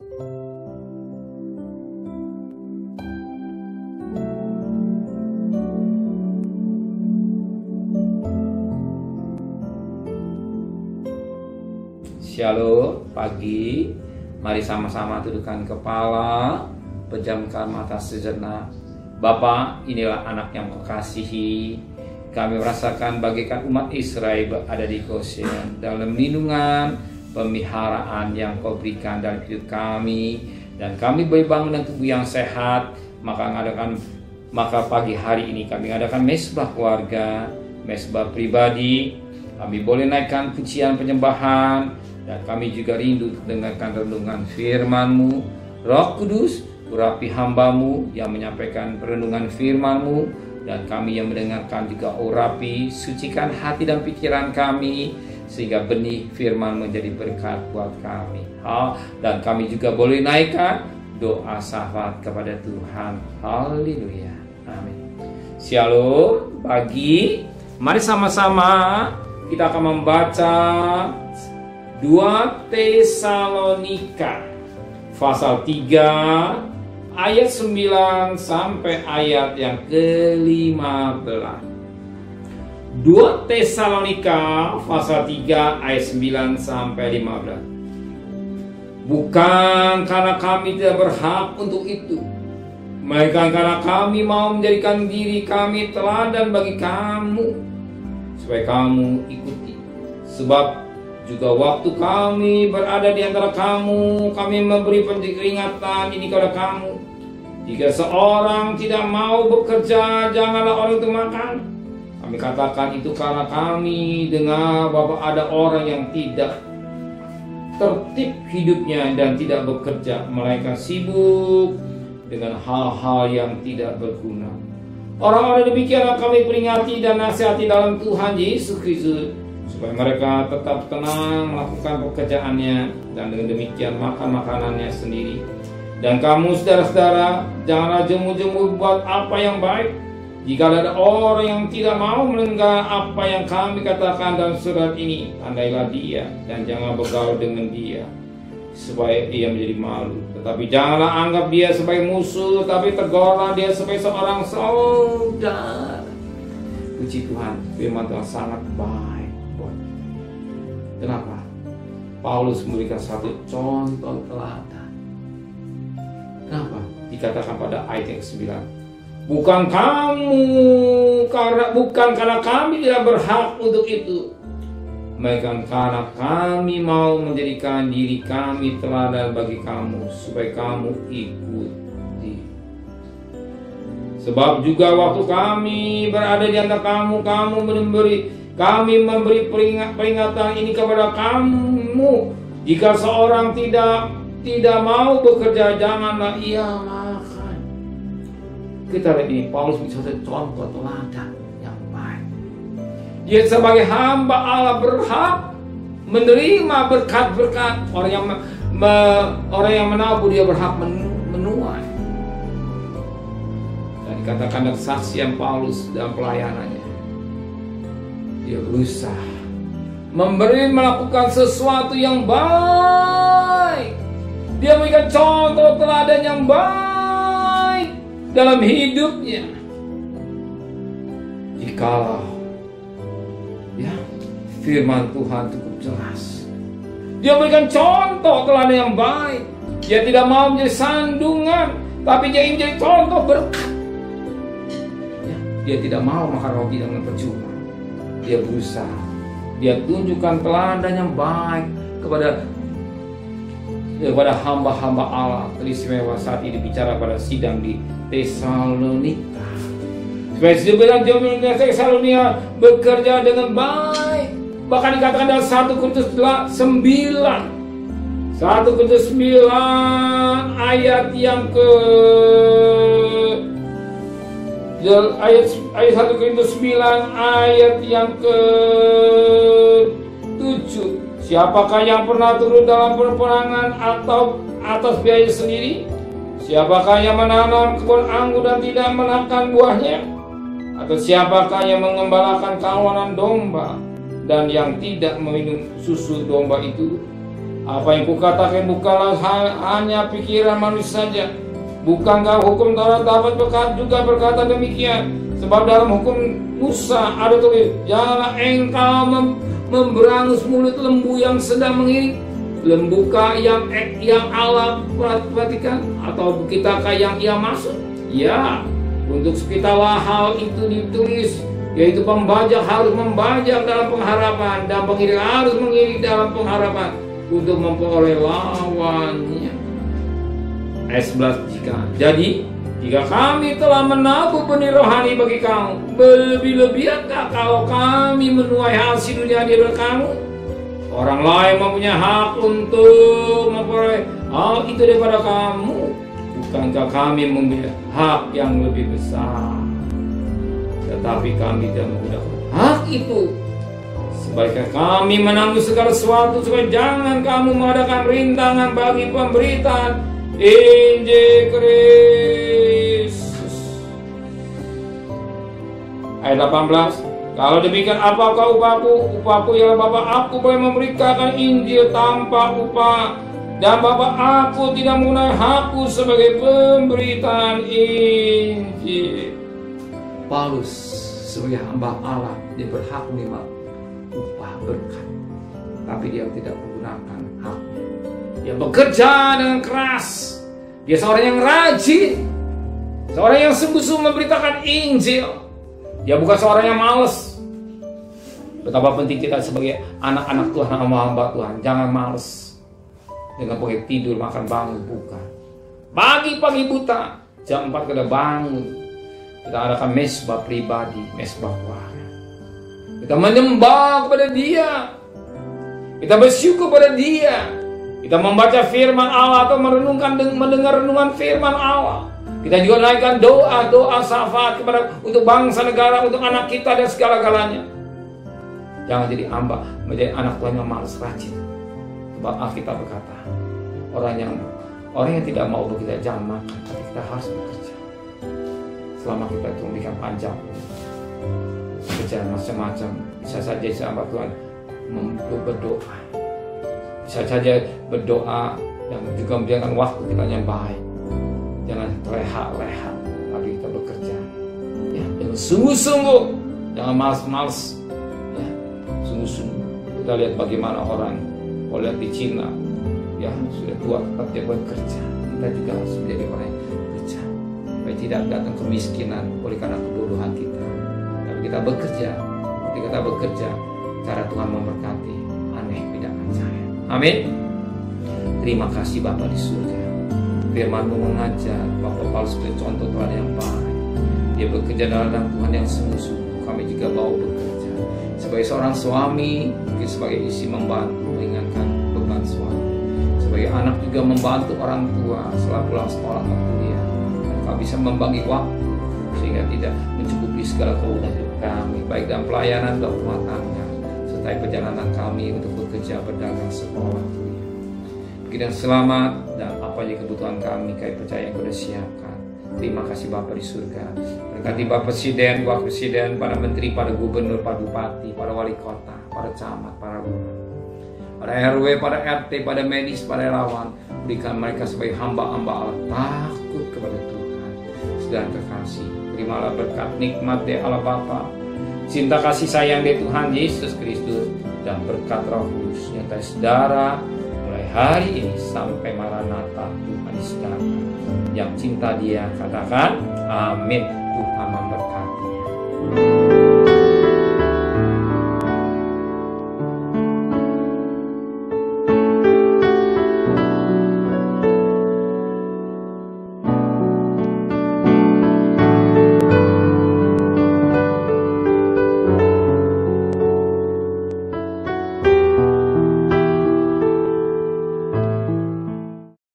Shalom, pagi. Mari sama-sama tundukkan kepala, pejamkan mata sejenak. Bapa, inilah anak yang Kau kasihi. Kami merasakan bagaikan umat Israel berada di Goshen dalam lindungan, pemeliharaan yang Kau berikan dalam hidup kami. Dan kami boleh bangun dengan tubuh yang sehat. Maka pagi hari ini kami adakan mesbah keluarga, mesbah pribadi. Kami boleh naikkan pujian penyembahan. Dan kami juga rindu dengarkan renungan firman-Mu. Roh Kudus, urapi hamba-Mu yang menyampaikan renungan firman-Mu. Dan kami yang mendengarkan juga urapi, sucikan hati dan pikiran kami. Sehingga benih firman menjadi berkat buat kami. Dan kami juga boleh naikkan doa syafaat kepada Tuhan. Haleluya. Amin. Shalom, pagi. Mari sama-sama kita akan membaca 2 Tesalonika pasal 3 ayat 9 sampai ayat yang ke-15. 2 Tesalonika pasal 3 ayat 9 sampai 15. Bukan karena kami tidak berhak untuk itu, melainkan karena kami mau menjadikan diri kami teladan bagi kamu, supaya kamu ikuti. Sebab juga waktu kami berada di antara kamu, kami memberi peringatan ini kepada kamu. Jika seorang tidak mau bekerja, janganlah orang itu makan. Kami katakan itu karena kami dengar bahwa ada orang yang tidak tertib hidupnya dan tidak bekerja, melainkan sibuk dengan hal-hal yang tidak berguna. Orang-orang demikianlah kami peringati dan nasihati dalam Tuhan Yesus Kristus, supaya mereka tetap tenang melakukan pekerjaannya dan dengan demikian makan makanannya sendiri. Dan kamu saudara-saudara, janganlah jemu-jemu buat apa yang baik. Jika ada orang yang tidak mau mendengar apa yang kami katakan dalam surat ini, tandailah dia dan jangan bergaul dengan dia, supaya ia menjadi malu. Tetapi janganlah anggap dia sebagai musuh, tapi tegurlah dia sebagai seorang saudara. Puji Tuhan, firman Tuhan sangat baik. Kenapa? Paulus memberikan satu contoh teladan. Kenapa? Dikatakan pada ayat yang ke-9. Bukan karena kami tidak berhak untuk itu, melainkan karena kami mau menjadikan diri kami teladan bagi kamu, supaya kamu ikuti. Sebab juga waktu kami berada di antara kamu, kami memberi peringatan ini kepada kamu. Jika seorang tidak mau bekerja, janganlah ia makan. Kita lihat ini, Paulus bisa contoh teladan yang baik. Dia sebagai hamba Allah berhak menerima berkat-berkat. Orang yang menabur dia berhak menuai. Dan dikatakan dalam kesaksian Paulus dalam pelayanannya, dia berusaha melakukan sesuatu yang baik. Dia memberikan contoh teladan yang baik dalam hidupnya. Jikalau firman Tuhan cukup jelas, dia memberikan contoh teladan yang baik. Dia tidak mau menjadi sandungan, tapi dia ingin menjadi contoh berkat. Dia tidak mau makan roti dengan percuma. Dia berusaha, dia tunjukkan teladan yang baik kepada hamba-hamba Allah teristimewa saat ini bicara pada sidang di Tesalonika. Supaya sebenarnya jemaat Tesalonika bekerja dengan baik. Bahkan dikatakan dalam 1 Korintus 9 ayat yang ke ayat 1 Korintus 9 ayat yang ke-7. Siapakah yang pernah turun dalam peperangan atau atas biaya sendiri? Siapakah yang menanam kebun anggur dan tidak menakan buahnya? Atau siapakah yang mengembalakan kawanan domba dan yang tidak meminum susu domba itu? Apa yang kukatakan bukanlah hanya pikiran manusia saja. Bukankah hukum Taurat dapat juga berkata demikian? Sebab dalam hukum Musa ada tulis, janganlah engkau memberangus mulut lembu yang sedang mengiring. Lembukah yang Allah perhatikan, atau kitakah yang ia maksud? Ya, untuk segala hal itu ditulis, yaitu pembajak harus membajak dalam pengharapan, dan pengiring harus mengiring dalam pengharapan untuk memperoleh lawannya. Ayat 11, jika kami telah menabur benih rohani bagi kamu, berlebih-lebihankah kalau kami menuai hasil dunia daripada kamu? Orang lain mempunyai hak untuk memperoleh hal itu daripada kamu. Bukankah kami mempunyai hak yang lebih besar? Tetapi kami tidak menggunakan hak itu. Sebaiknya kami menanggung segala sesuatu, supaya jangan kamu mengadakan rintangan bagi pemberitaan Injil Kristus. Ayat 18. Kalau demikian, apakah upahku? Upahku ialah Bapa aku boleh memberitakan Injil tanpa upah, dan Bapa aku tidak menggunakan hakku sebagai pemberitaan Injil. Paulus sebagai hamba Allah, dia berhak menerima upah berkat, tapi dia tidak menggunakan haknya. Dia bekerja dengan keras. Dia seorang yang rajin, seorang yang sungguh-sungguh memberitakan Injil. Dia bukan seorang yang malas. Betapa penting kita sebagai anak-anak Tuhan, hamba-hamba Tuhan, jangan malas dengan pakai tidur, makan, bangun, bukan. Pagi-pagi buta, jam 4 kita bangun. Kita adakan mesbah pribadi, mesbah keluarga. Kita menyembah kepada Dia. Kita bersyukur kepada Dia. Kita membaca firman Allah atau mendengar renungan firman Allah. Kita juga naikkan doa syafaat untuk bangsa negara, untuk anak kita dan segala-galanya. Jangan jadi hamba, menjadi anak Tuhan yang malas rajin. Sebab Alkitab berkata, orang yang tidak mau bekerja jangan makan, tapi kita harus bekerja. Selama kita itu memberikan panjang, bekerja macam-macam, bisa saja hamba Tuhan berdoa. Bisa saja berdoa dan juga memberikan waktu kita yang baik. Jangan rehat-rehat, tapi kita bekerja. Ya, dengan sungguh-sungguh, jangan malas-malas. Ya, sungguh-sungguh. Kita lihat bagaimana orang, kalau lihat di Cina, ya sudah tua tetap dia bekerja. Kita juga harus menjadi orang yang bekerja, supaya tidak datang kemiskinan oleh karena kebodohan kita. Tapi kita bekerja. Ketika kita bekerja, cara Tuhan memberkati, aneh tidak percaya. Amin. Terima kasih Bapa di surga. Firman-Mu mengajar Bapak Paulus sebagai contoh Tuhan yang baik. Dia bekerja dalam Tuhan yang sungguh-sungguh. Kami juga mau bekerja sebagai seorang suami, mungkin sebagai istri membantu meringankan beban suami. Sebagai anak juga membantu orang tua setelah pulang sekolah atau kuliah. Kami bisa membagi waktu sehingga tidak mencukupi segala kebutuhan hidup kami, baik dalam pelayanan dan rumah tangga, serta perjalanan kami untuk bekerja, berdagang, sekolah, kuliah. Kita selamat dan apa aja kebutuhan kami, kami percaya yang sudah siapkan. Terima kasih Bapa di surga. Berkati Bapak Presiden, Wakil Presiden, para menteri, para gubernur, para bupati, para wali kota, para camat, para lurah, para RW, para RT, para medis, para relawan. Berikan mereka sebagai hamba-hamba Allah takut kepada Tuhan. Sedang kekasih, terimalah berkat nikmat dari Allah Bapa, cinta kasih sayang dari Tuhan Yesus Kristus, dan berkat Roh Kudus nyata saudara mulai hari ini sampai Maranatha Tuhan datang. Yang cinta Dia katakan amin. Tuhan memberkati.